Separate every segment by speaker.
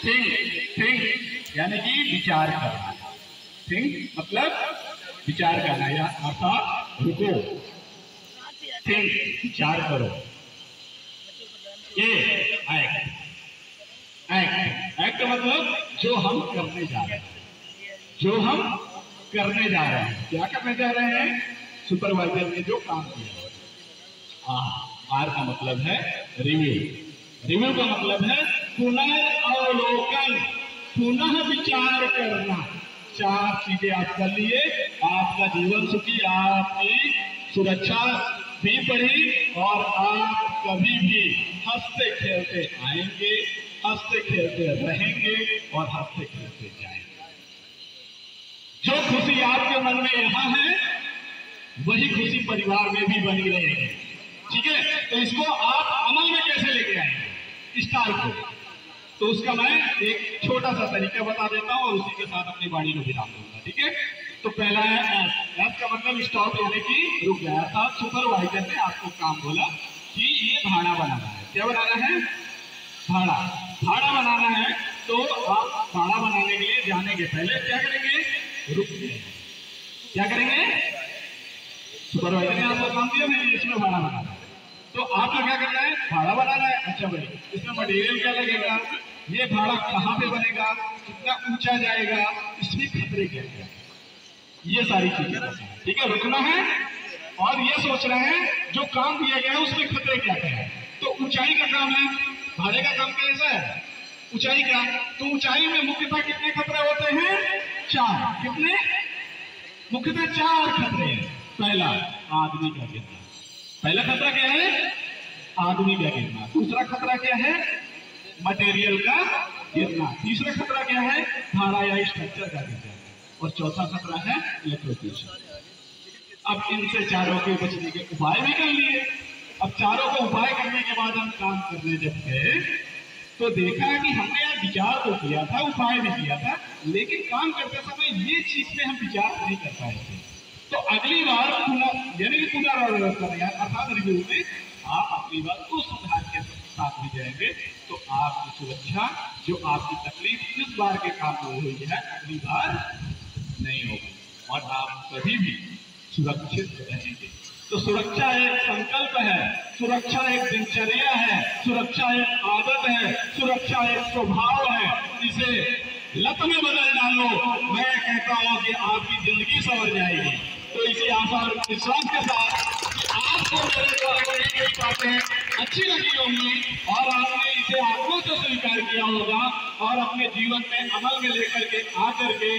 Speaker 1: Think यानी कि विचार करना। थिंक मतलब विचार करना या अर्थात रुको, थिंक विचार करो। एक्ट, एक्ट मतलब जो हम करने जा रहे हैं, जो हम करने जा रहे हैं। क्या करने जा रहे हैं? सुपरवाइजर ने जो काम किया। आर का मतलब है रिव्यू। रिव्यू का मतलब है पुनर्अवलोकन, पुनः विचार करना। 4 चीजें आप कर लिए, आपका जीवन सुखी, आपकी सुरक्षा भी बढ़ी और आप कभी भी हंसते खेलते आएंगे, हंसते खेलते रहेंगे और हंसते खेलते जाएंगे। जो खुशी आपके मन में यहाँ है वही खुशी परिवार में भी बनी रहेगी। ठीक है, तो इसको आप अमल में कैसे लेके आएंगे स्टार को, तो उसका मैं एक छोटा सा तरीका बता देता हूं और उसी के साथ अपनी वाणी को विराम दूंगा। ठीक है, तो पहला है एस। एस का मतलब स्टॉप यानी कि रुक गया था। सुपरवाइजर ने आपको काम बोला कि ये भाड़ा बनाना है। क्या बनाना है? भाड़ा। भाड़ा बनाना है तो आप भाड़ा बनाने के लिए जाने के पहले क्या करेंगे? रुक जाएंगे। क्या करेंगे? सुपरवाइजर ने आपको काम दिया भाई इसमें भाड़ा बनाना है, तो आपको क्या करना है? भाड़ा बनाना है। अच्छा भाई, इसमें मटेरियल क्या लगेगा? ये भाड़ा कहाँ पे बनेगा? कितना ऊंचा जाएगा? इसमें खतरे क्या क्या? ये सारी चीजें। ठीक है, रुकना है और ये सोचना है जो काम दिया गया है उसमें खतरे क्या क्या है। तो ऊंचाई का काम है, भाड़े का काम कैसा है? ऊंचाई का। तो ऊंचाई में मुख्यतः कितने खतरे होते हैं? 4। कितने? मुख्यतः 4 खतरे हैं। पहला, आदमी का गिरना। पहला खतरा क्या है? आदमी का गिरना। दूसरा खतरा क्या है? मटेरियल का गिरना। तीसरा खतरा क्या है? भाड़ा या स्ट्रक्चर का गिरना। और चौथा खतरा है इलेक्ट्रोक्यूशन। अब इनसे चारों के बचने के उपाय भी कर लिए। अब चारों को उपाय करने के बाद हम काम करने जब गए तो देखा कि हमने यार विचार तो किया था, उपाय भी किया था, लेकिन काम करते समय ये चीज पे हम विचार नहीं कर पाए थे। तो अगली बार यानी कि पुनरावलोकन अर्थात रिव्यू में आप अगली बार उस सुधार के साथ भी जाएंगे तो आपकी सुरक्षा, जो आपकी तकलीफ इस बार के काम में हुई है, अगली बार नहीं होगी और आप कभी भी सुरक्षित रहेंगे। तो सुरक्षा एक संकल्प है, सुरक्षा एक दिनचर्या है, सुरक्षा एक आदत है, सुरक्षा एक स्वभाव है। इसे लत में बदल डालो, मैं कहता हूं कि आपकी जिंदगी संवर जाएगी। तो इसी आशा और विश्वास के साथ आपको मेरे द्वारा कही गई बातें अच्छी लगी होंगी और आपने इसे आत्मा से स्वीकार किया होगा और अपने जीवन में अमल में लेकर के आकर के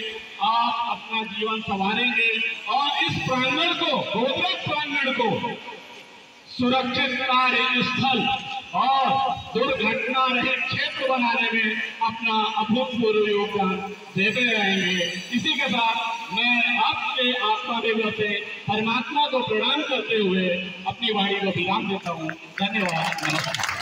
Speaker 1: आप अपना जीवन संवारेंगे और इस प्रांगण को, गोत्रक प्रांगण को सुरक्षित कार्य स्थल और दुर्घटना रहित क्षेत्र बनाने में अपना अभूतपूर्व योगदान देते रहेंगे। इसी के साथ मैं आपके आत्मा देव से परमात्मा को प्रणाम करते हुए अपनी वाणी को विराम देता हूँ। धन्यवाद, नमस्कार।